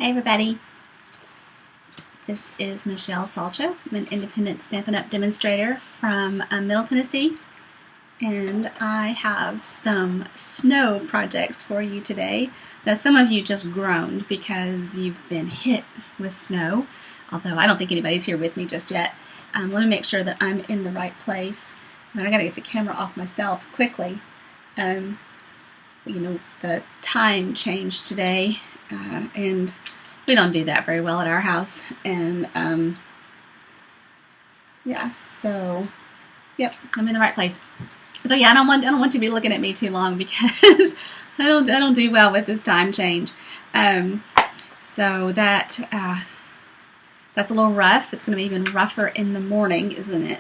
Hey everybody, this is Michelle Salcho. I'm an independent Stampin' Up! Demonstrator from Middle Tennessee, and I have some snow projects for you today. Now some of you just groaned because you've been hit with snow, although I don't think anybody's here with me just yet. Let me make sure that I'm in the right place. And I gotta get the camera off myself quickly. The time changed today, and we don't do that very well at our house. And yep, I'm in the right place. So yeah, I don't want you to be looking at me too long because I don't do well with this time change. So that's a little rough. It's going to be even rougher in the morning, isn't it?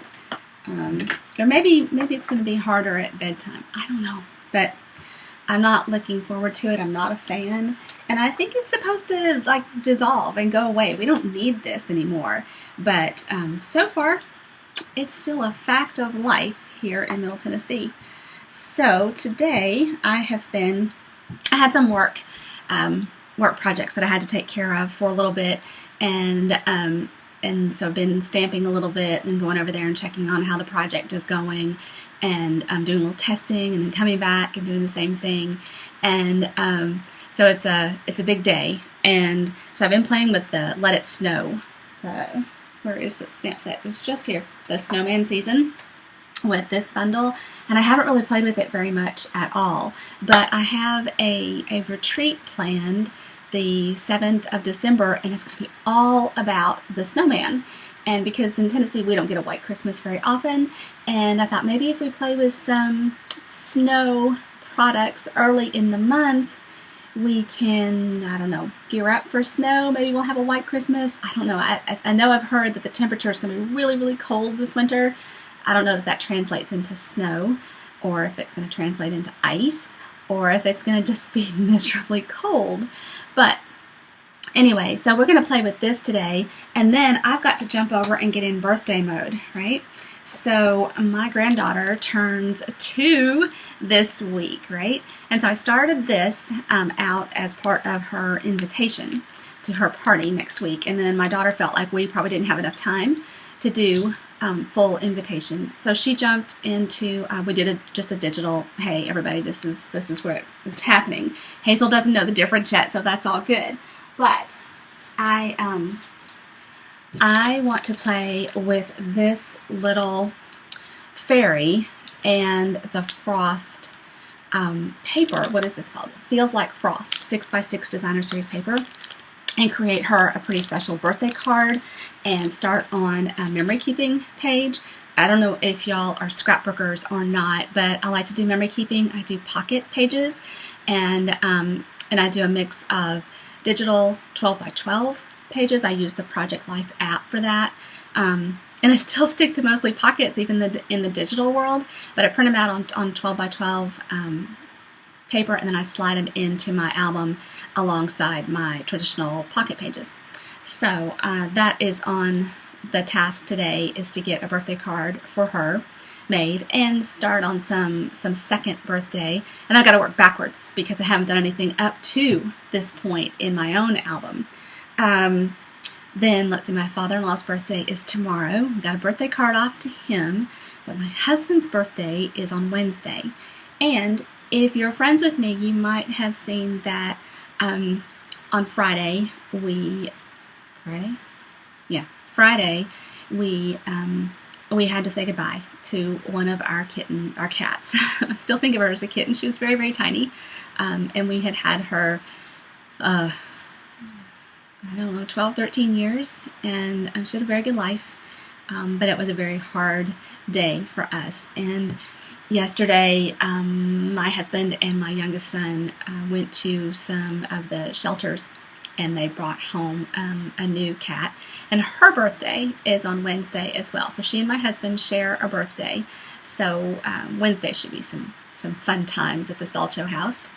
Or maybe it's going to be harder at bedtime. I don't know, but I'm not looking forward to it. I'm not a fan. And I think it's supposed to dissolve and go away. We don't need this anymore. But so far, it's still a fact of life here in Middle Tennessee. So today I had some work projects that I had to take care of for a little bit. And so I've been stamping a little bit and going over there and checking on how the project is going, and doing a little testing and then coming back and doing the same thing. And so it's a big day. And so I've been playing with the Let It Snow. Where is it? Snap set. It's just here. The Snowman Season with this bundle. And I haven't really played with it very much at all. But I have a retreat planned the 7th of December, and it's going to be all about the snowman. And because in Tennessee we don't get a white Christmas very often, and I thought maybe if we play with some snow products early in the month, we can, I don't know, gear up for snow. Maybe we'll have a white Christmas. I don't know. I know I've heard that the temperature is going to be really, really cold this winter. I don't know that that translates into snow, or if it's going to translate into ice, or if it's going to just be miserably cold. But anyway, so we're going to play with this today, and then I've got to jump over and get in birthday mode, right? So my granddaughter turns 2 this week, right? And so I started this out as part of her invitation to her party next week, and then my daughter felt like we probably didn't have enough time to do full invitations. So she jumped into, we did just a digital, hey everybody, this is where it's happening. Hazel doesn't know the difference yet, so that's all good. But I want to play with this little fairy and the frost paper. What is this called? Feels Like Frost 6x6 Designer Series paper, and create her a pretty special birthday card and start on a memory keeping page. I don't know if y'all are scrapbookers or not, but I like to do memory keeping. I do pocket pages, and I do a mix of digital 12x12 pages. I use the Project Life app for that. And I still stick to mostly pockets even in the digital world, but I print them out on 12x12 paper, and then I slide them into my album alongside my traditional pocket pages. So that is on the task today, is to get a birthday card for her made and start on some second birthday. And I've got to work backwards because I haven't done anything up to this point in my own album. Then let's see, my father-in-law's birthday is tomorrow. I've got a birthday card off to him, but my husband's birthday is on Wednesday. And if you're friends with me, you might have seen that on Friday we had to say goodbye to one of our cats. I still think of her as a kitten. She was very, very tiny, and we had her 12, 13 years, and she had a very good life, but it was a very hard day for us. And yesterday, my husband and my youngest son went to some of the shelters, and they brought home a new cat. And her birthday is on Wednesday as well. So she and my husband share a birthday. So Wednesday should be some fun times at the Salcho house.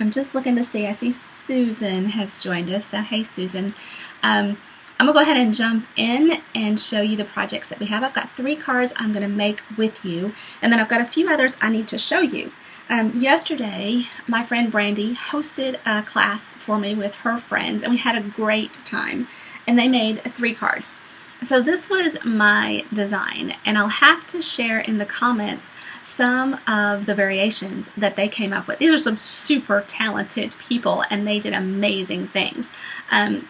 I'm just looking to see. I see Susan has joined us. So hey, Susan. I'm going to go ahead and jump in and show you the projects that we have. I've got 3 cards I'm going to make with you, and then I've got a few others I need to show you. Yesterday, my friend Brandy hosted a class for me with her friends, and we had a great time. And they made 3 cards. So this was my design, and I'll have to share in the comments some of the variations that they came up with. These are some super talented people, and they did amazing things. And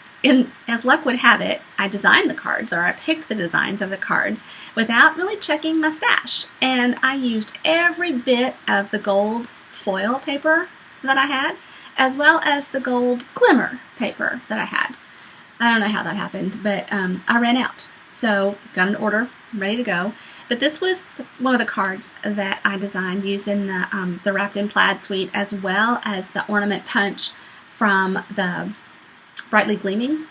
as luck would have it, I designed the cards, or I picked the designs of the cards without really checking my stash. And I used every bit of the gold foil paper that I had, as well as the gold glimmer paper that I had. I don't know how that happened, but I ran out. So got an order, ready to go. But this was one of the cards that I designed using the Wrapped in Plaid suite, as well as the ornament punch from the Brightly Gleaming.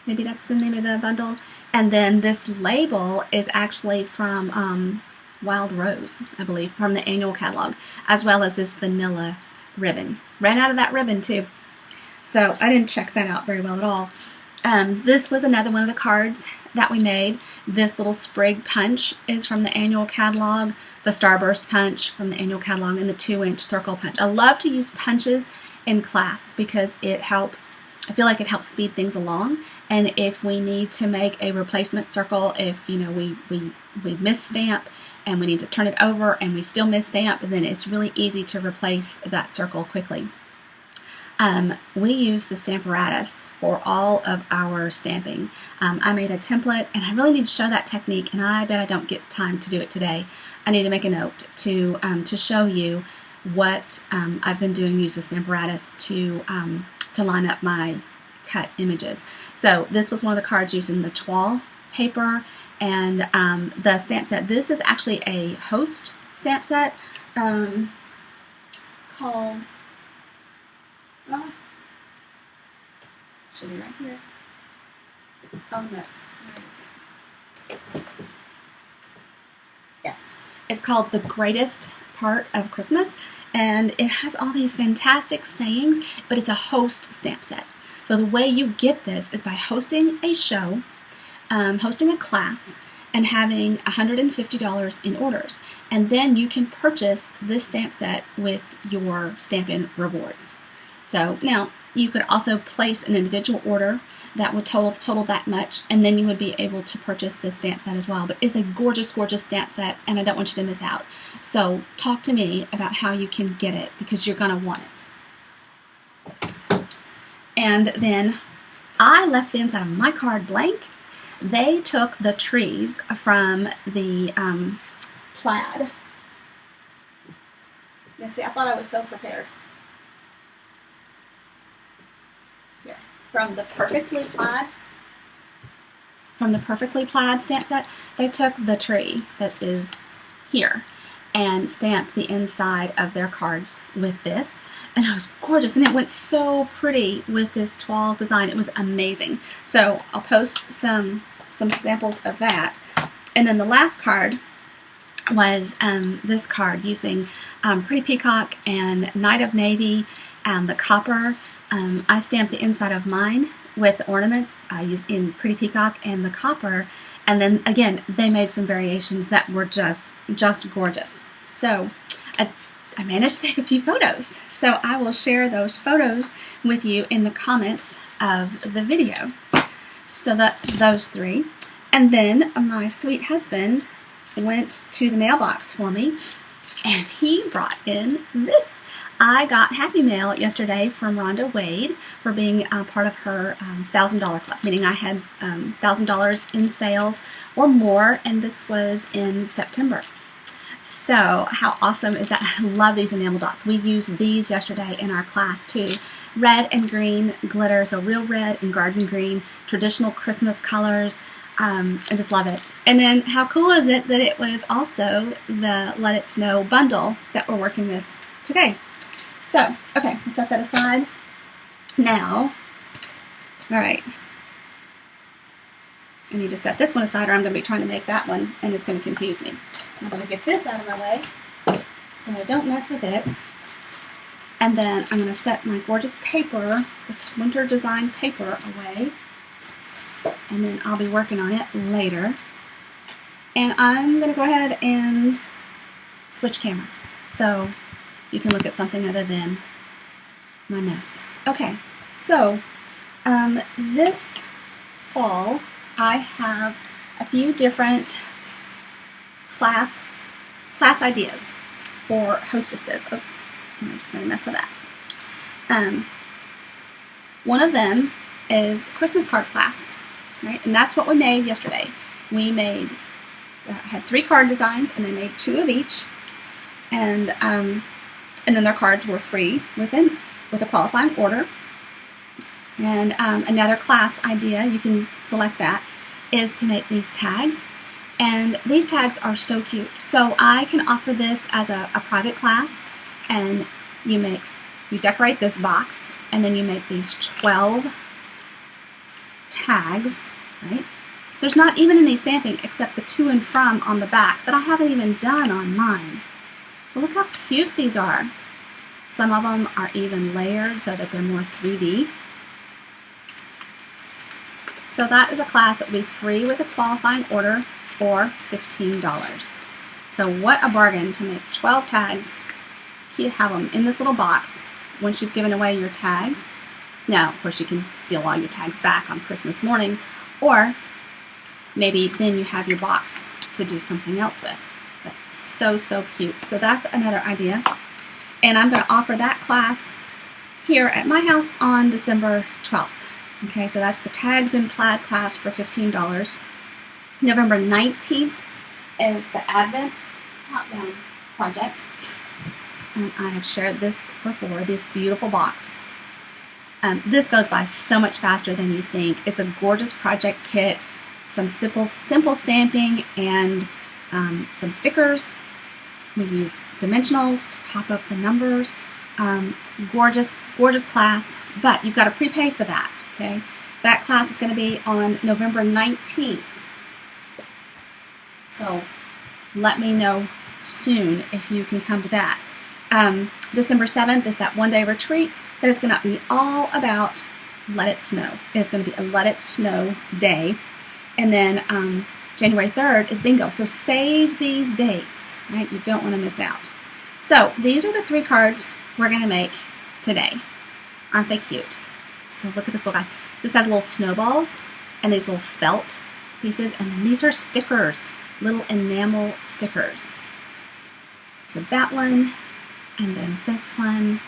Maybe that's the name of the bundle. And then this label is actually from Wild Rose, I believe, from the annual catalog, as well as this vanilla ribbon. Ran out of that ribbon too. So I didn't check that out very well at all. This was another one of the cards that we made. This little sprig punch is from the annual catalog, the Starburst punch from the annual catalog, and the 2-inch circle punch. I love to use punches in class because it helps, I feel like it helps speed things along. And if we need to make a replacement circle, if we misstamp and we need to turn it over and we still misstamp, then it's really easy to replace that circle quickly. We use the Stamparatus for all of our stamping. I made a template, and I really need to show that technique, and I bet I don't get time to do it today. I need to make a note to show you what I've been doing, use the Stamparatus to line up my cut images. So this was one of the cards using the toile paper and the stamp set. This is actually a host stamp set called... should be right here. Oh, nuts. Where is it? Yes. It's called The Greatest Part of Christmas, and it has all these fantastic sayings, but it's a host stamp set. So the way you get this is by hosting a show, hosting a class, and having $150 in orders. And then you can purchase this stamp set with your Stampin' rewards. So now you could also place an individual order that would total that much, and then you would be able to purchase this stamp set as well. But it's a gorgeous, gorgeous stamp set, and I don't want you to miss out. So talk to me about how you can get it, because you're going to want it. And then I left the inside of my card blank. They took the trees from the plaid. You see, I thought I was so prepared. From the Perfectly Plaid stamp set, they took the tree that is here and stamped the inside of their cards with this, and it was gorgeous, and it went so pretty with this toile design. It was amazing. So I'll post some samples of that. And then the last card was this card using Pretty Peacock and Night of Navy and the copper. I stamped the inside of mine with ornaments I used in Pretty Peacock and the copper, and then again they made some variations that were just gorgeous. So I managed to take a few photos, so I will share those photos with you in the comments of the video. So that's those 3. And then my sweet husband went to the mailbox for me, and he brought in this. I got Happy Mail yesterday from Rhonda Wade for being part of her $1,000 club, meaning I had $1,000 in sales or more, and this was in September. So how awesome is that? I love these enamel dots. We used these yesterday in our class too. Red and green glitter, so real red and garden green, traditional Christmas colors. I just love it. And then how cool is it that it was also the Let It Snow bundle that we're working with today. So, okay, I'll set that aside. Now, all right, I need to set this one aside, or I'm going to be trying to make that one, and it's going to confuse me. I'm going to get this out of my way so I don't mess with it. And then I'm going to set my gorgeous paper, this winter design paper, away. And then I'll be working on it later. And I'm going to go ahead and switch cameras. So you can look at something other than my mess. Okay, so this fall I have a few different class ideas for hostesses. Oops, I just made a mess of that. One of them is Christmas card class, right? And that's what we made yesterday. We made had 3 card designs, and they made 2 of each, and then their cards were free with a qualifying order. And another class idea, you can select that, is to make these tags. And these tags are so cute. So I can offer this as a private class, and you decorate this box, and then you make these 12 tags, right? There's not even any stamping except the to and from on the back that I haven't even done on mine. But look how cute these are. Some of them are even layered so that they're more 3D. So that is a class that will be free with a qualifying order for $15. So what a bargain to make 12 tags. You have them in this little box once you've given away your tags. Now, of course, you can steal all your tags back on Christmas morning, or maybe then you have your box to do something else with. But so cute. So that's another idea. And I'm going to offer that class here at my house on December 12th. Okay, so that's the Tags and Plaid class for $15. November 19th is the Advent Countdown project. And I have shared this before, this beautiful box. This goes by so much faster than you think. It's a gorgeous project kit, some simple stamping, and some stickers. We use dimensionals to pop up the numbers. Gorgeous class, but you've got to prepay for that. Okay, that class is going to be on November 19th. So let me know soon if you can come to that. December 7th is that one-day retreat that is going to be all about Let It Snow. It's going to be a Let It Snow day. And then January 3rd is bingo. So save these dates, right? You don't want to miss out. So these are the 3 cards we're going to make today. Aren't they cute? So look at this little guy. This has little snowballs and these little felt pieces. And then these are stickers, little enamel stickers. So that one, and then this one.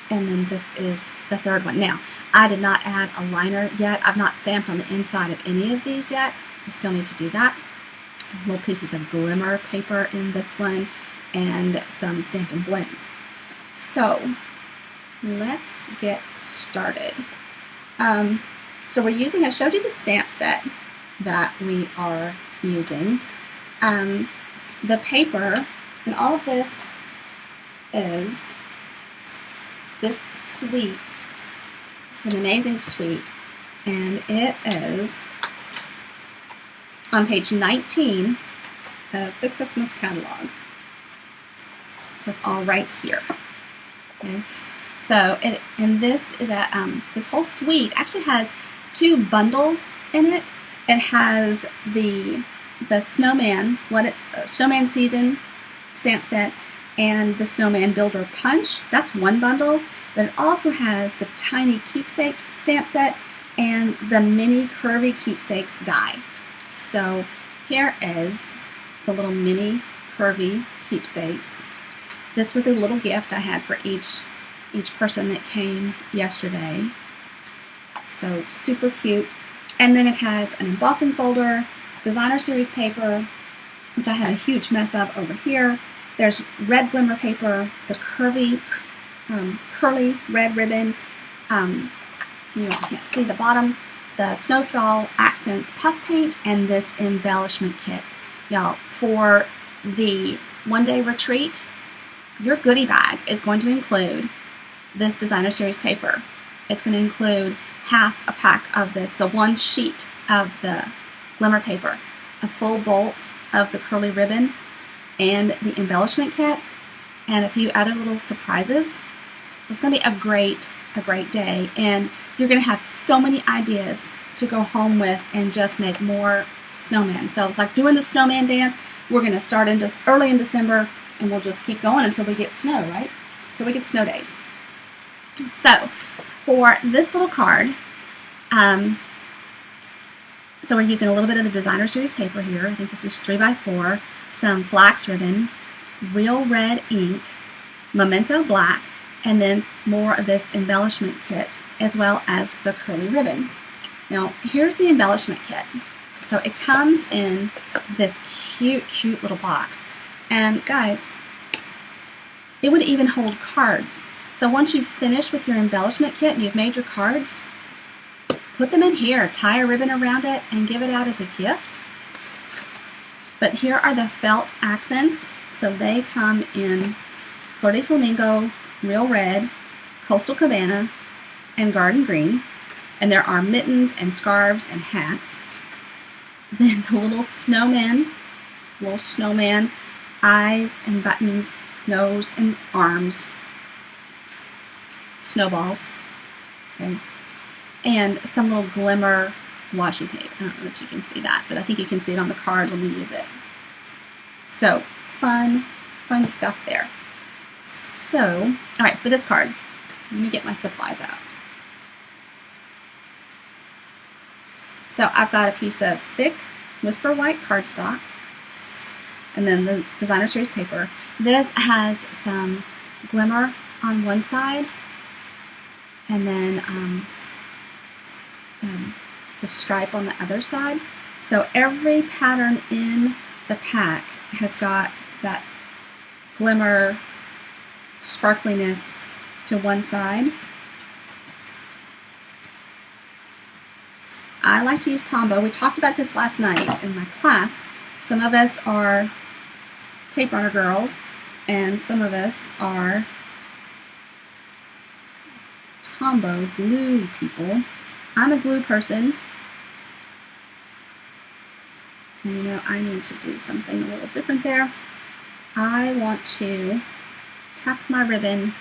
And then this is the 3rd one. Now, I did not add a liner yet. I've not stamped on the inside of any of these yet. I still need to do that. Little pieces of glimmer paper in this one, and some Stampin' Blends. So let's get started. So we're using, I showed you the stamp set that we are using. The paper, and all of this is this suite. It's an amazing suite, and it is on page 19 of the Christmas catalog. So it's all right here. Okay. So this is this whole suite actually has 2 bundles in it. It has the Snowman, Snowman Season stamp set, and the Snowman Builder Punch. That's one bundle. But it also has the Tiny Keepsakes stamp set and the Mini Curvy Keepsakes die. So here is the little mini curvy keepsakes. This was a little gift I had for each person that came yesterday. So super cute. And then it has an embossing folder, designer series paper, which I have a huge mess of over here. There's red glimmer paper, the curly red ribbon. You can't see the bottom. The Snowfall Accents Puff Paint, and this embellishment kit. Y'all, for the one-day retreat, your goodie bag is going to include this designer series paper. It's going to include half a pack of this, so 1 sheet of the glimmer paper, a full bolt of the curly ribbon, and the embellishment kit, and a few other little surprises. It's going to be a great day, and you're going to have so many ideas to go home with and just make more snowmen. So it's like doing the snowman dance, we're going to start early in December, and we'll just keep going until we get snow, right? Until we get snow days. So for this little card, so we're using a little bit of the Designer Series paper here. I think this is 3x4, some flax ribbon, real red ink, Memento black, and then more of this embellishment kit, as well as the curly ribbon. Now, here's the embellishment kit. So it comes in this cute, cute little box. And guys, it would even hold cards. So once you've finished with your embellishment kit and you've made your cards, put them in here, tie a ribbon around it, and give it out as a gift. But here are the felt accents. So they come in Fleur de Flamingo, Real Red, Coastal Cabana, and Garden Green. And there are mittens and scarves and hats. Then the little snowman, eyes and buttons, nose and arms, snowballs, okay, and some little glimmer washi tape. I don't know that you can see that, but I think you can see it on the card when we use it. So fun stuff there. So, all right, for this card, let me get my supplies out. So I've got a piece of thick Whisper White cardstock, and then the Designer Series paper. This has some glimmer on one side, and then the stripe on the other side. So every pattern in the pack has got that glimmer, sparkliness to one side. I like to use Tombow. We talked about this last night in my class. Some of us are tape runner girls, and some of us are Tombow glue people. I'm a glue person, and you know, I need to do something a little different there. I want to tuck my ribbon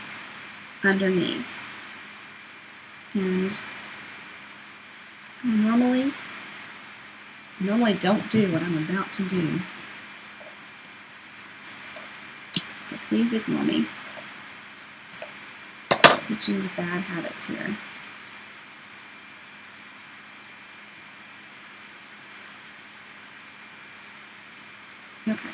underneath, and I normally don't do what I'm about to do, so please ignore me. Teaching you bad habits here. Okay.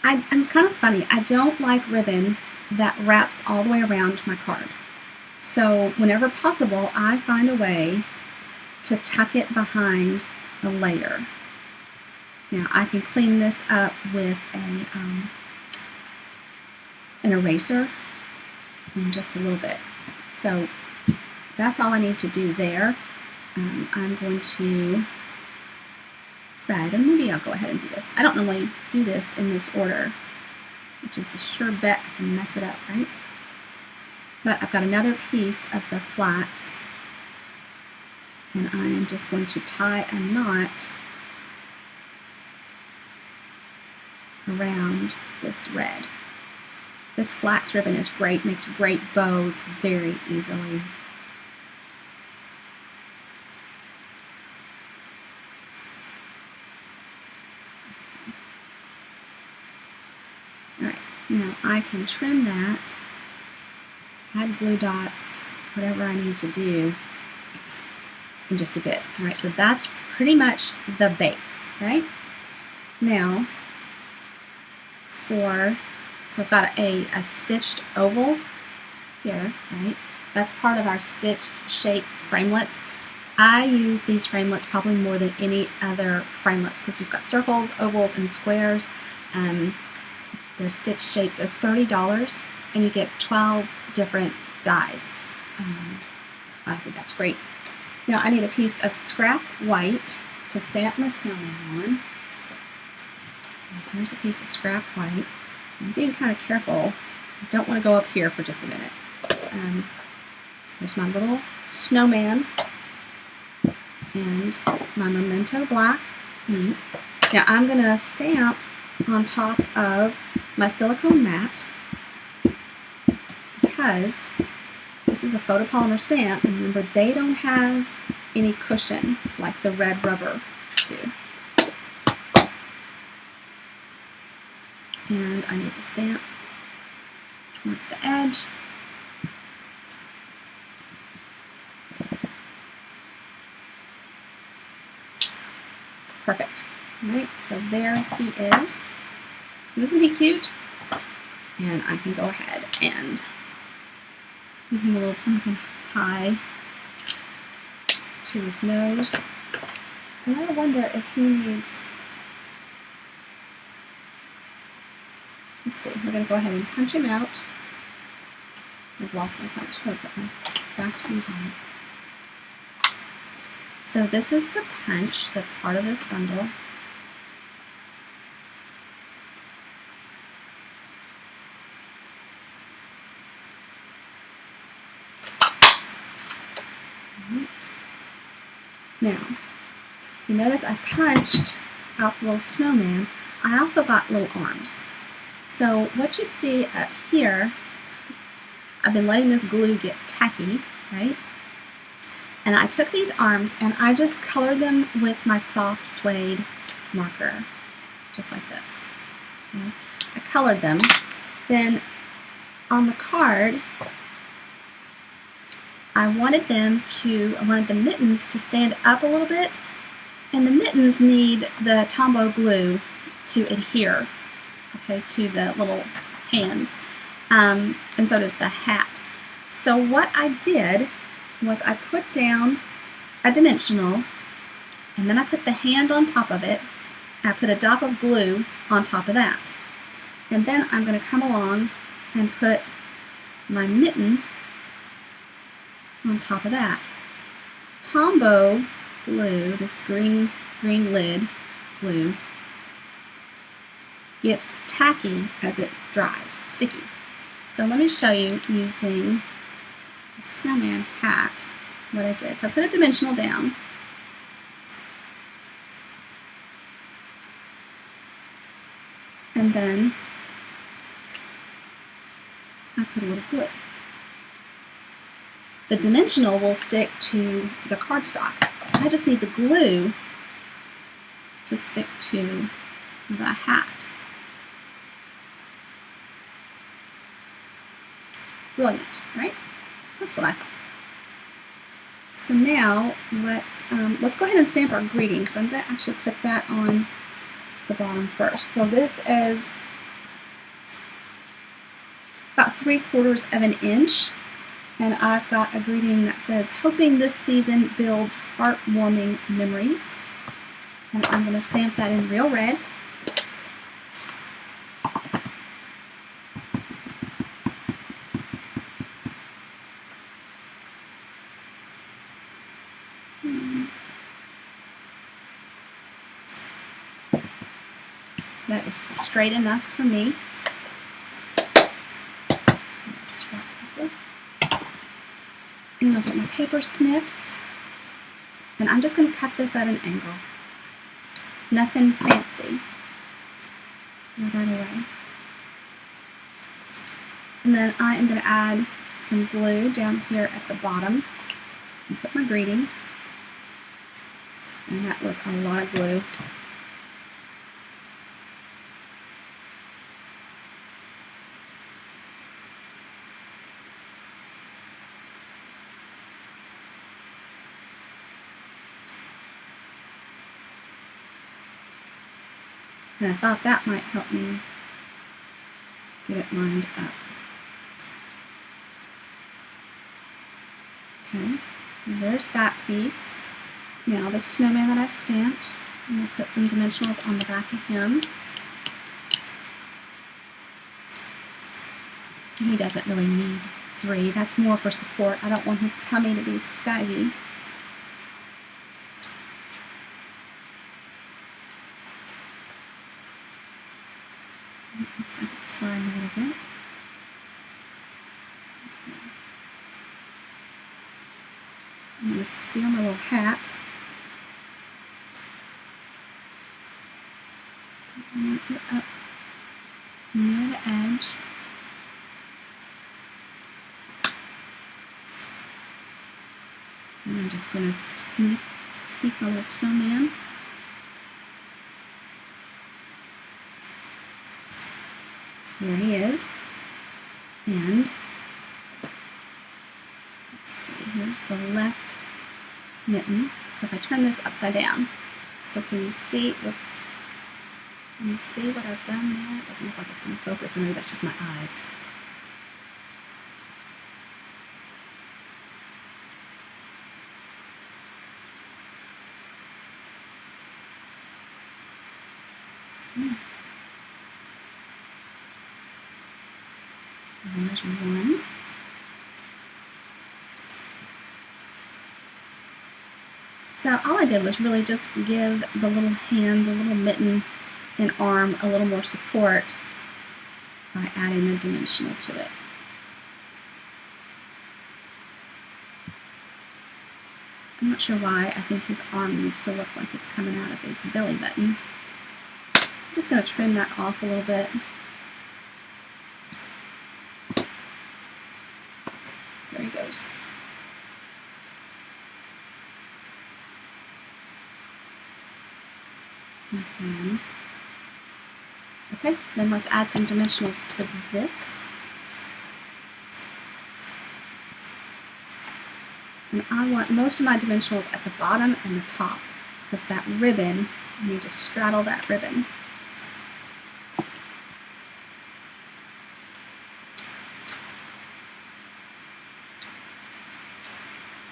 I'm kind of funny. I don't like ribbon that wraps all the way around my card. So whenever possible, I find a way to tuck it behind a layer. Now I can clean this up with an eraser in just a little bit. So that's all I need to do there. I'm going to, right, and maybe I'll go ahead and do this. I don't normally do this in this order, which is a sure bet I can mess it up, right? But I've got another piece of the flax, and I am just going to tie a knot around this red. This flax ribbon is great, makes great bows very easily. Alright, now I can trim that, add glue dots, whatever I need to do in just a bit. Alright, so that's pretty much the base, right? Now, so I've got a stitched oval here, right? That's part of our stitched shapes framelits. I use these framelits probably more than any other framelits because you've got circles, ovals, and squares. Their stitched shapes are $30, and you get 12 different dies. I think that's great. Now I need a piece of scrap white to stamp my snowman on. Here's a piece of scrap white. I'm being kind of careful. I don't want to go up here for just a minute. There's my little snowman and my Memento black ink. Now I'm going to stamp on top of my silicone mat because the this is a photopolymer stamp, and remember they don't have any cushion like the red rubber do. And I need to stamp towards the edge. Perfect. All right, so there he is. Isn't he cute? And I can go ahead and give him a little pumpkin high to his nose. And I wonder if he needs, let's see, we're going to go ahead and punch him out. I've lost my punch. Oh, put my fast fuse on it. So this is the punch that's part of this bundle. Now, you notice I punched out the little snowman. I also got little arms. So what you see up here, I've been letting this glue get tacky, right? And I took these arms and I just colored them with my soft suede marker, just like this. Okay? I colored them. Then on the card, I wanted the mittens to stand up a little bit, and the mittens need the Tombow glue to adhere, okay, to the little hands, and so does the hat. So what I did was I put down a dimensional, and then I put the hand on top of it. I put a dot of glue on top of that. And then I'm going to come along and put my mitten on top of that. Tombow glue, this green lid glue, gets tacky as it dries, sticky. So let me show you using the snowman hat what I did. So I put a dimensional down. And then I put a little glue. The dimensional will stick to the cardstock. I just need the glue to stick to the hat. Brilliant, right? That's what I thought. So now let's go ahead and stamp our greeting, because I'm going to actually put that on the bottom first. So this is about 3/4 of an inch. And I've got a greeting that says, "Hoping this season builds heartwarming memories." And I'm going to stamp that in real red. That was straight enough for me. And I'll get my paper snips, and I'm just going to cut this at an angle. Nothing fancy. Throw that away. And then I am going to add some glue down here at the bottom and put my greeting. And that was a lot of glue. And I thought that might help me get it lined up. Okay, and there's that piece. Now the snowman that I've stamped, I'm going to put some dimensionals on the back of him. He doesn't really need 3. That's more for support. I don't want his tummy to be saggy. Looks like it's sliding a little bit. Okay. I'm going to steal my little hat. And get up near the edge. And I'm just going to sneak my little snowman. There he is. And let's see, here's the left mitten. So if I turn this upside down, so can you see, whoops, can you see what I've done there? It doesn't look like it's going to focus, or maybe that's just my eyes. There's one. So all I did was really just give the little hand, a little mitten, and arm a little more support by adding a dimensional to it. I'm not sure why. I think his arm needs to look like it's coming out of his belly button. I'm just going to trim that off a little bit. There he goes. Okay, then let's add some dimensionals to this. And I want most of my dimensionals at the bottom and the top, because that ribbon, I need to straddle that ribbon.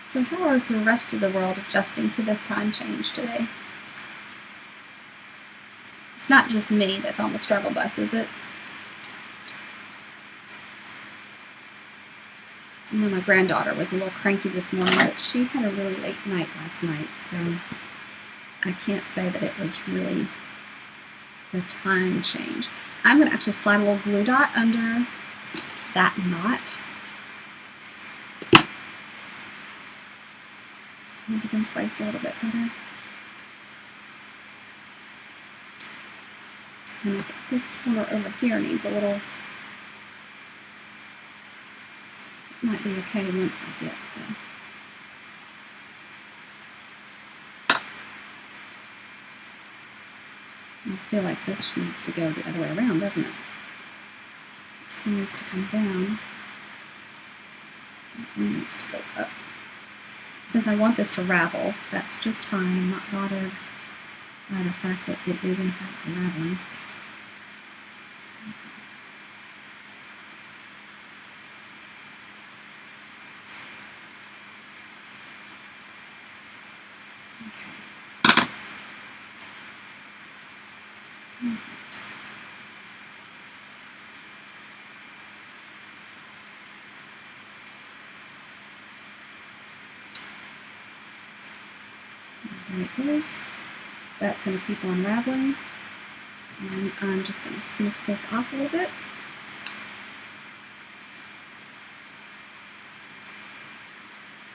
So how is the rest of the world adjusting to this time change today? It's not just me that's on the struggle bus, is it? I know my granddaughter was a little cranky this morning, but she had a really late night last night, so I can't say that it was really the time change. I'm going to actually slide a little glue dot under that knot. Hold it in place a little bit better. And I think this corner over here needs a little, might be okay once I get I feel like this needs to go the other way around, doesn't it? This one needs to come down. That one needs to go up. Since I want this to ravel, that's just fine. I'm not bothered by the fact that it is in fact raveling. There it is. That's going to keep on unraveling. And I'm just going to snip this off a little bit.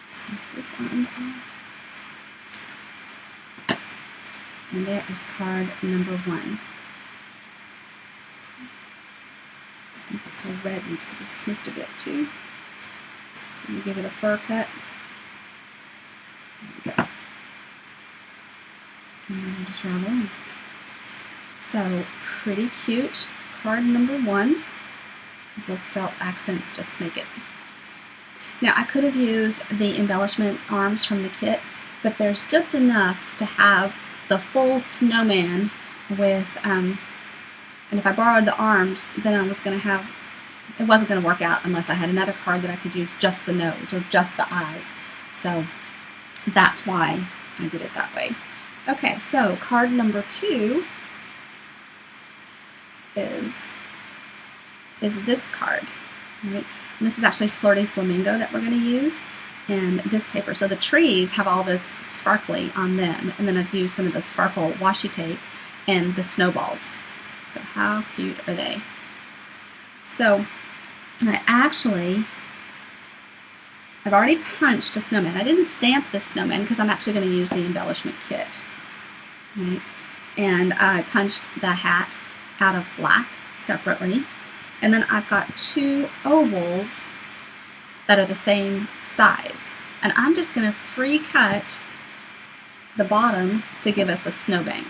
Snip this end off. And there is card number 1. I think this little red needs to be snipped a bit too. So you give it a fur cut. There we go. And then just ravel in. So pretty cute. Card number 1. These little felt accents just make it. Now I could have used the embellishment arms from the kit, but there's just enough to have the full snowman with, and if I borrowed the arms, then I was going to have, it wasn't going to work out unless I had another card that I could use just the nose or just the eyes. So that's why I did it that way. Okay, so card number 2 is this card. Right? And this is actually Flirty Flamingo that we're going to use, and this paper. So the trees have all this sparkly on them, and then I've used some of the sparkle washi tape and the snowballs. So how cute are they? So I've already punched a snowman. I didn't stamp this snowman because I'm actually going to use the embellishment kit. Right? And I punched the hat out of black separately. And then I've got 2 ovals that are the same size. And I'm just going to free cut the bottom to give us a snowbank.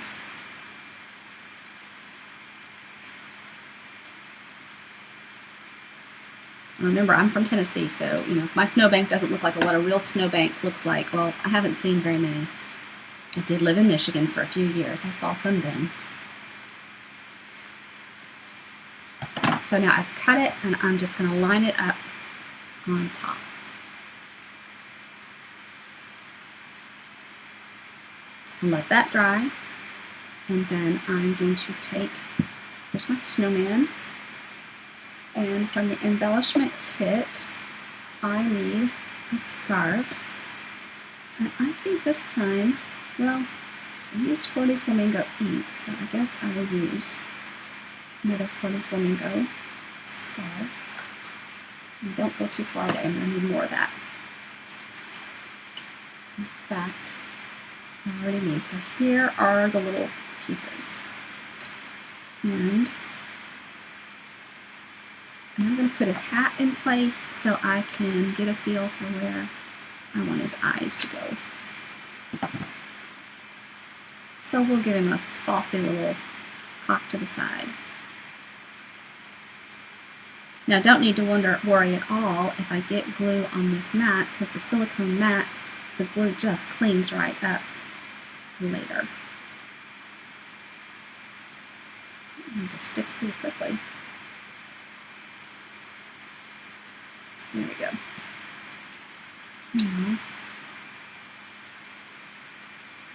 Remember, I'm from Tennessee, so if my snowbank doesn't look like what a real snowbank looks like, well, I haven't seen very many. I did live in Michigan for a few years. I saw some then. So now I've cut it, and I'm just going to line it up on top. And let that dry, and then I'm going to take, here's my snowman, and from the embellishment kit, I need a scarf, and I think this time, well, I used 40 Flamingo ink, so I guess I will use another 40 Flamingo scarf. And don't go too far away, I'm going to need more of that. In fact, I already need, so here are the little pieces. And I'm going to put his hat in place so I can get a feel for where I want his eyes to go. So we'll give him a saucy little cock to the side. Now don't need to worry at all if I get glue on this mat, because the silicone mat, the glue just cleans right up later. And just stick pretty quickly. There we go.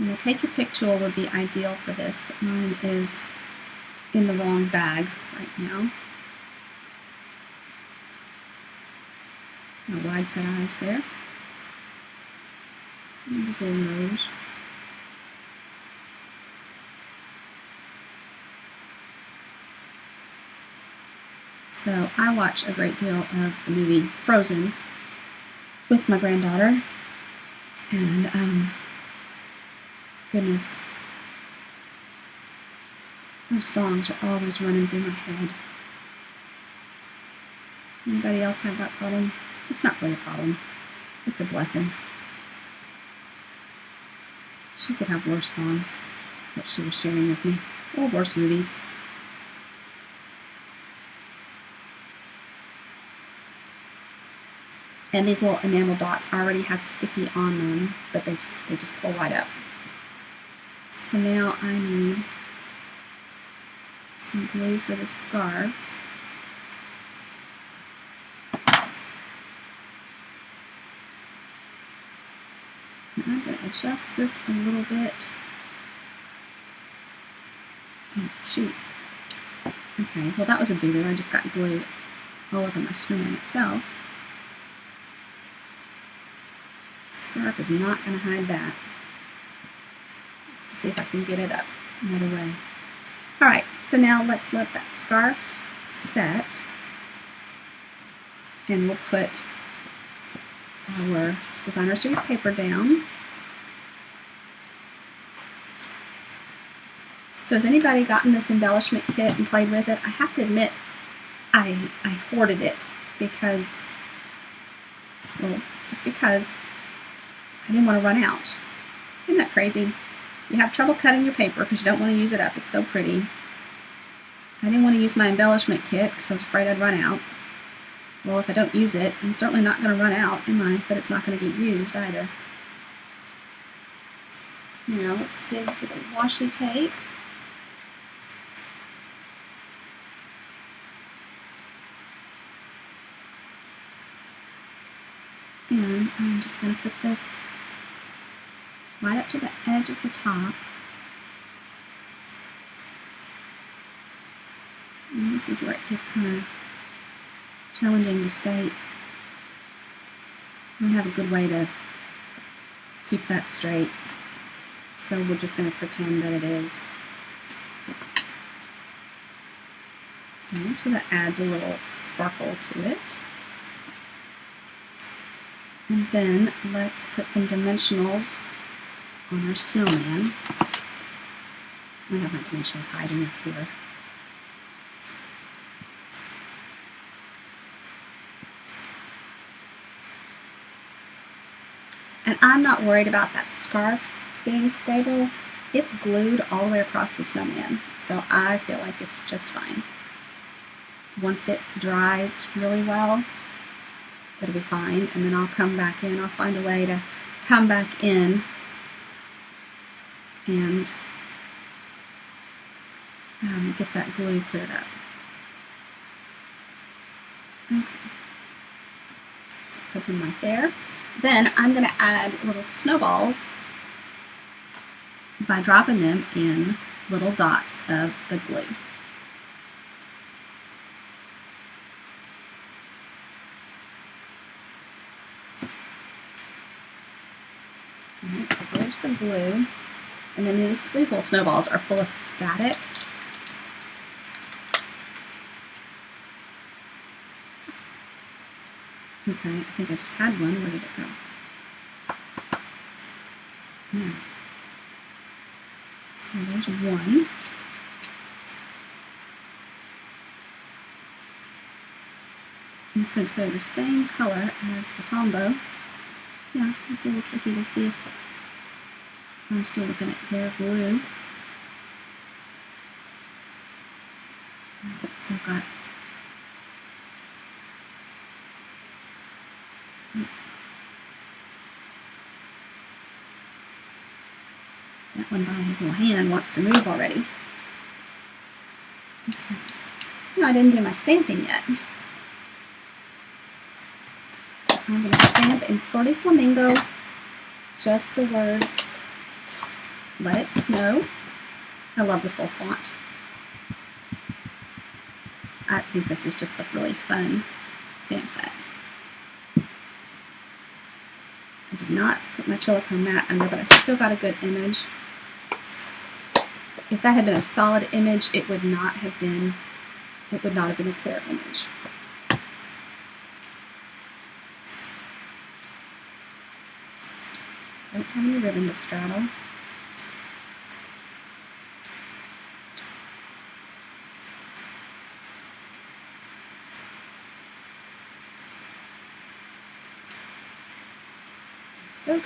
Now, a take your pick tool would be ideal for this, but mine is in the wrong bag right now. A wide set eyes there. And just a little nose. So I watch a great deal of the movie Frozen with my granddaughter, and goodness, those songs are always running through my head. Anybody else have that problem? It's not really a problem. It's a blessing. She could have worse songs that she was sharing with me, or worse movies. And these little enamel dots already have sticky on them, but they just pull right up. So now I need some glue for the scarf. And I'm going to adjust this a little bit. Oh, shoot. Okay, well that was a booger. I just got glue all over my snowman itself. Scarf is not going to hide that. Let's see if I can get it up another way. Alright, so now let's let that scarf set, and we'll put our Designer Series paper down. So has anybody gotten this embellishment kit and played with it? I have to admit, I hoarded it because, well, just because I didn't want to run out. Isn't that crazy? You have trouble cutting your paper because you don't want to use it up. It's so pretty. I didn't want to use my embellishment kit because I was afraid I'd run out. Well, if I don't use it, I'm certainly not going to run out, am I? But it's not going to get used either. Now let's dig for the washi tape. And I'm just going to put this right up to the edge of the top. And this is where it gets kind of challenging to stay. I don't have a good way to keep that straight, so we're just going to pretend that it is. Okay, so that adds a little sparkle to it. And then let's put some dimensionals on our snowman. I have my dimensionals hiding up here. And I'm not worried about that scarf being stable. It's glued all the way across the snowman, so I feel like it's just fine. Once it dries really well, it'll be fine, and then I'll come back in. I'll find a way to come back in and get that glue cleared up. Okay, so put him right there. Then I'm going to add little snowballs by dropping them in little dots of the glue. Alright, so there's the glue. And then these little snowballs are full of static. Okay, I think I just had one. Where did it go? So there's one. And since they're the same color as the Tombow, yeah, it's a little tricky to see if I'm still looking at their glue. So I've got that one by his little hand wants to move already. Okay. No, I didn't do my stamping yet. I'm going to stamp in Flirty Flamingo just the words, "Let it snow." I love this little font. I think this is just a really fun stamp set. I did not put my silicone mat under, but I still got a good image. If that had been a solid image, it would not have been a clear image. Don't have any ribbon to straddle. Okay.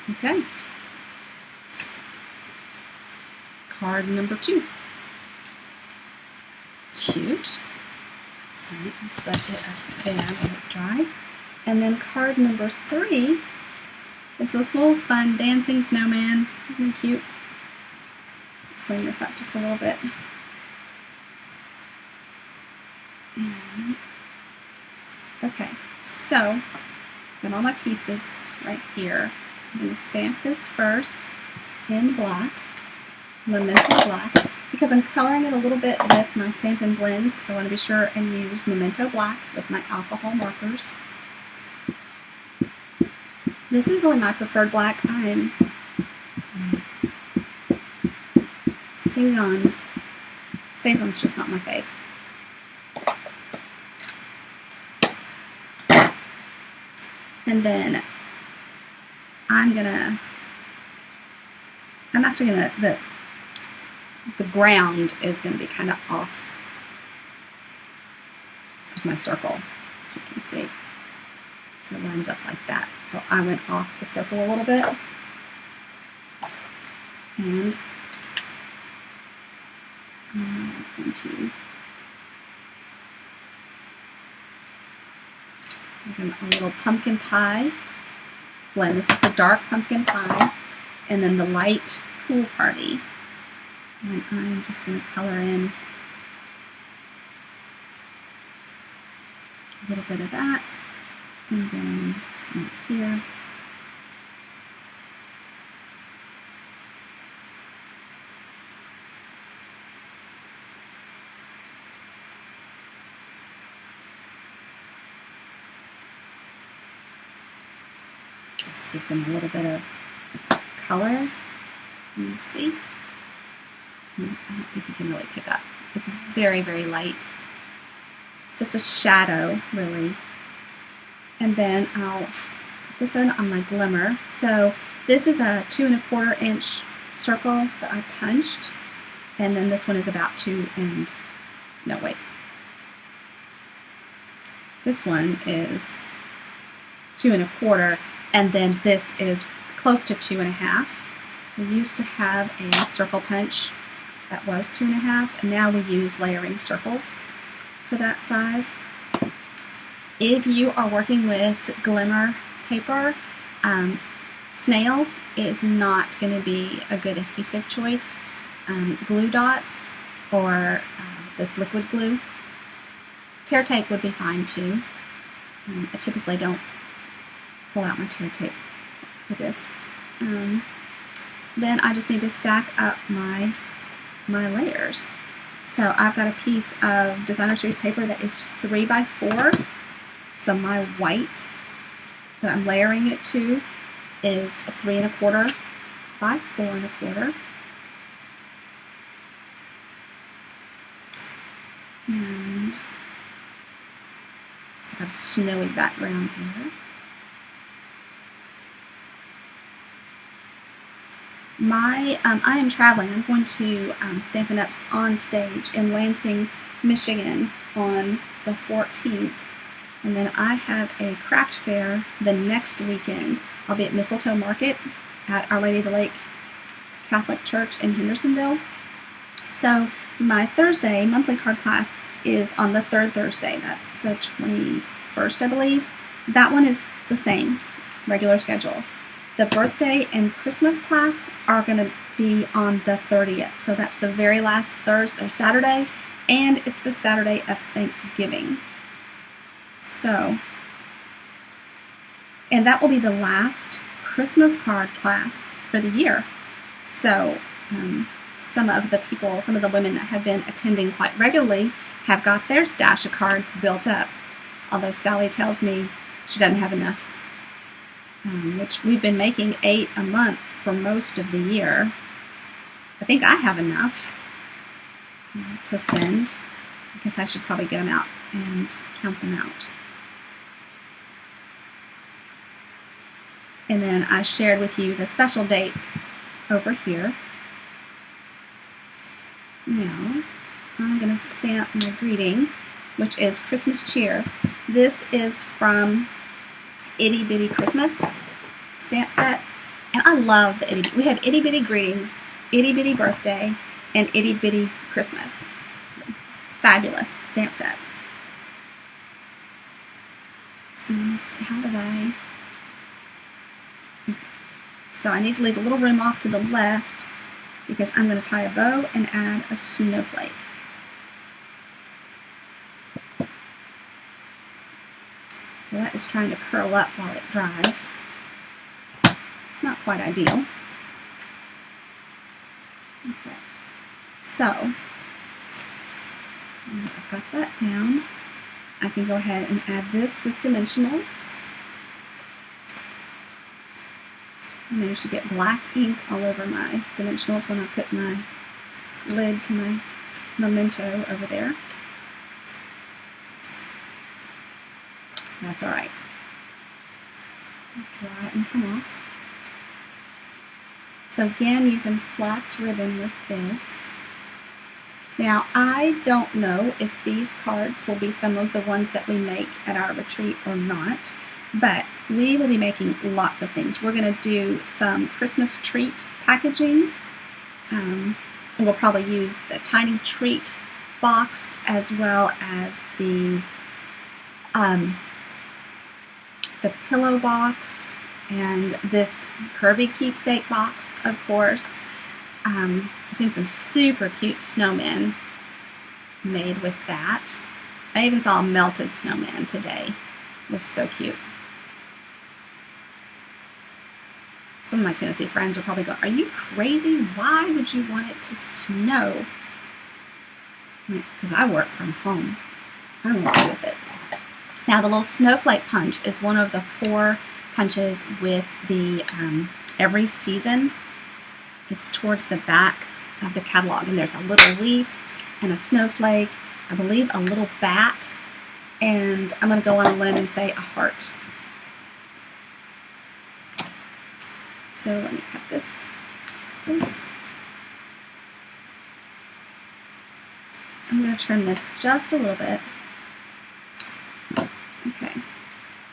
Okay. Card number 2. Cute. Right, I'll set it up there, let it dry. And then card number 3 is this little fun dancing snowman. Isn't he cute? Clean this up just a little bit. And, okay, so got all my pieces right here. I'm going to stamp this first in black, Memento Black, because I'm coloring it a little bit with my Stampin' Blends, so I want to be sure and use Memento Black with my alcohol markers. This is really my preferred black. Stays on's just not my fave. And then the ground is going to be kind of off of my circle, as you can see. So it lines up like that. So I went off the circle a little bit. And I'm going to give a little pumpkin pie blend. This is the dark pumpkin pie, and then the light pool party. And I'm just going to color in a little bit of that, and then just come up here. Just gives them a little bit of color. You see? I don't think you can really pick up. It's very, very light. It's just a shadow, really. And then I'll put this on my glimmer. So this is a 2¼ inch circle that I punched, and then this one is about 2 and, no wait, this one is 2 1/4, and then this is close to 2 1/2. We used to have a circle punch that was 2 1/2, and now we use layering circles for that size. If you are working with glimmer paper, snail is not going to be a good adhesive choice. Glue dots or this liquid glue. Tear tape would be fine too. I typically don't pull out my tear tape for this. Then I just need to stack up my layers. So I've got a piece of Designer Series paper that is 3 by 4. So my white that I'm layering it to is 3 1/4 by 4 1/4. And so I've got a snowy background here. I am traveling. I'm going to Stampin' Up's on stage in Lansing, Michigan on the 14th. And then I have a craft fair the next weekend. I'll be at Mistletoe Market at Our Lady of the Lake Catholic Church in Hendersonville. So my Thursday monthly card class is on the 3rd Thursday. That's the 21st, I believe. That one is the same, regular schedule. The birthday and Christmas class are going to be on the 30th. So that's the very last Thursday or Saturday, and it's the Saturday of Thanksgiving. So, and that will be the last Christmas card class for the year. So some of the women that have been attending quite regularly have got their stash of cards built up. Although Sally tells me she doesn't have enough, which we've been making 8 a month for most of the year. I think I have enough to send. I guess I should probably get them out and count them out. And then I shared with you the special dates over here. Now, I'm going to stamp my greeting, which is Christmas Cheer. This is from Itty Bitty Christmas stamp set. And I love the itty bitty. We have Itty Bitty Greetings, Itty Bitty Birthday, and Itty Bitty Christmas. Fabulous stamp sets. Let me see, how did I... So I need to leave a little room off to the left because I'm going to tie a bow and add a snowflake. So that is trying to curl up while it dries. It's not quite ideal. Okay. So, I've got that down. I can go ahead and add this with dimensionals. I managed to get black ink all over my dimensionals when I put my lid to my memento over there. That's alright. Dry it and come off. So again, using flax ribbon with this. Now, I don't know if these cards will be some of the ones that we make at our retreat or not, but we will be making lots of things. We're going to do some Christmas treat packaging. And we'll probably use the tiny treat box as well as the pillow box and this curvy keepsake box, of course. I've seen some super cute snowmen made with that. I even saw a melted snowman today. It was so cute. Some of my Tennessee friends are probably going, "Are you crazy? Why would you want it to snow?" Because I work from home. I'm okay with it. Now, the little snowflake punch is one of the 4 punches with the every season. It's towards the back of the catalog, and there's a little leaf and a snowflake, I believe a little bat, and I'm going to go on a limb and say a heart. So let me cut this this. I'm going to trim this just a little bit. Okay.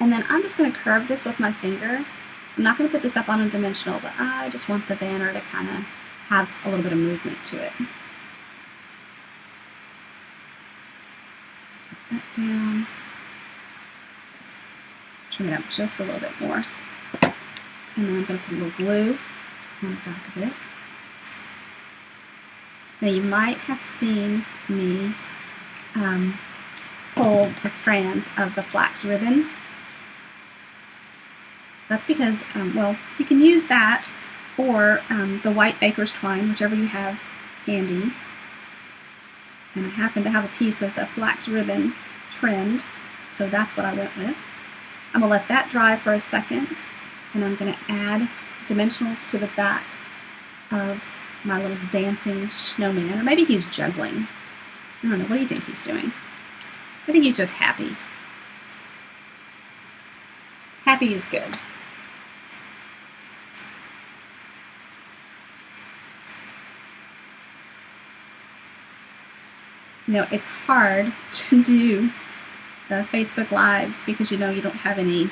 And then I'm just going to curve this with my finger. I'm not going to put this up on a dimensional, but I just want the banner to kind of have a little bit of movement to it. Put that down. Trim it up just a little bit more. And then I'm going to put a little glue on the back of it. Now you might have seen me pull the strands of the flax ribbon. That's because, well, you can use that or the white baker's twine, whichever you have handy. And I happen to have a piece of the flax ribbon trimmed, so that's what I went with. I'm going to let that dry for a second, and I'm going to add dimensionals to the back of my little dancing snowman. Or maybe he's juggling. I don't know. What do you think he's doing? I think he's just happy. Happy is good. You know, it's hard to do the Facebook Lives because you know you don't have any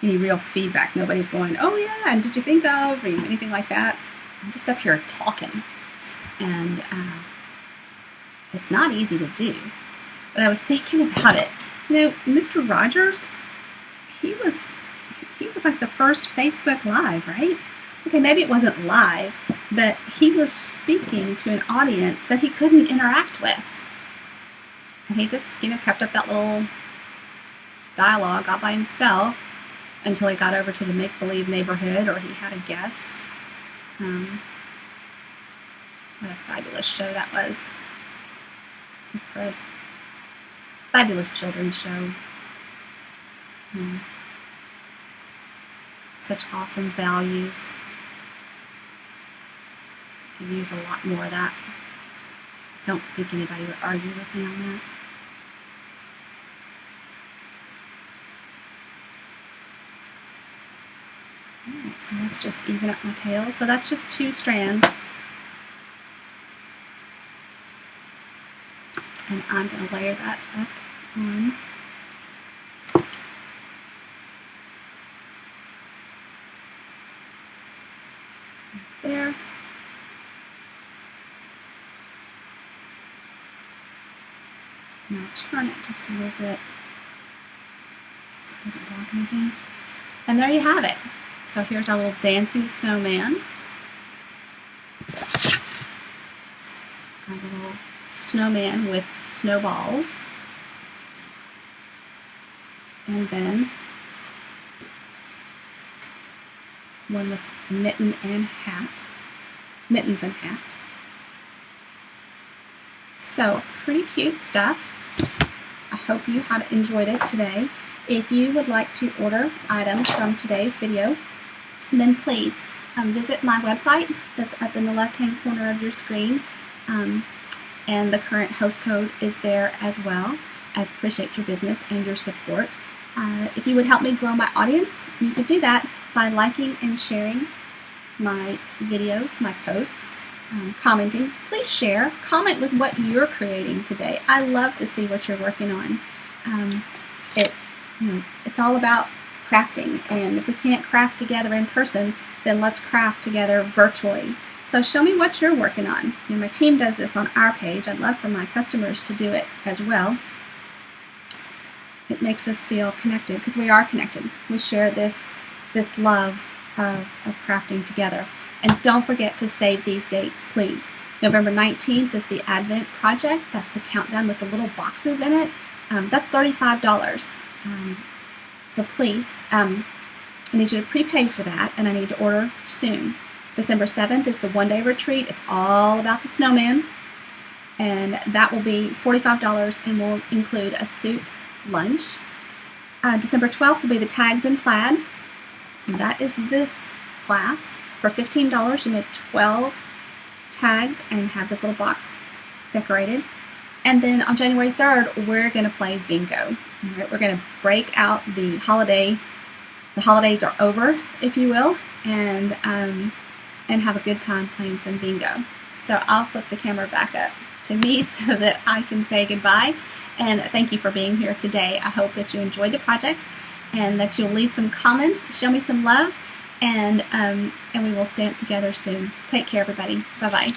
real feedback. Nobody's going, oh yeah, and did you think of, or anything like that. I'm just up here talking, and it's not easy to do. But I was thinking about it. You know, Mr. Rogers, he was like the first Facebook Live, right? Okay, maybe it wasn't live, but he was speaking to an audience that he couldn't interact with. And he just, you know, kept up that little dialogue all by himself until he got over to the make-believe neighborhood or he had a guest. What a fabulous show that was. A fabulous children's show. Such awesome values. Could use a lot more of that. Don't think anybody would argue with me on that. Alright, so let's just even up my tail. So that's just 2 strands. And I'm going to layer that up on there. Now turn it just a little bit so it doesn't block anything. And there you have it. So here's our little dancing snowman. Our little snowman with snowballs. And then one with mittens and hat. So pretty cute stuff. I hope you have enjoyed it today. If you would like to order items from today's video, then please visit my website that's up in the left-hand corner of your screen. And the current host code is there as well. I appreciate your business and your support. If you would help me grow my audience, you could do that by liking and sharing my videos, my posts, commenting. Please share. Comment with what you're creating today. I love to see what you're working on. It's all about crafting, and if we can't craft together in person, then let's craft together virtually. So show me what you're working on. You know, my team does this on our page. I'd love for my customers to do it as well. It makes us feel connected because we are connected. We share this love of crafting together. And don't forget to save these dates, please. November 19th is the Advent Project. That's the countdown with the little boxes in it. That's $35. So please, I need you to prepay for that, and I need to order soon. December 7th is the one-day retreat. It's all about the snowman, and that will be $45 and will include a soup lunch. December 12th will be the Tags in Plaid. And that is this class. For $15, you make 12 tags and have this little box decorated. And then on January 3rd, we're going to play bingo. All right, we're going to break out the holiday. The holidays are over, if you will, and and have a good time playing some bingo. So I'll flip the camera back up to me so that I can say goodbye. And thank you for being here today. I hope that you enjoyed the projects and that you'll leave some comments, show me some love, and we will stay up together soon. Take care, everybody. Bye-bye.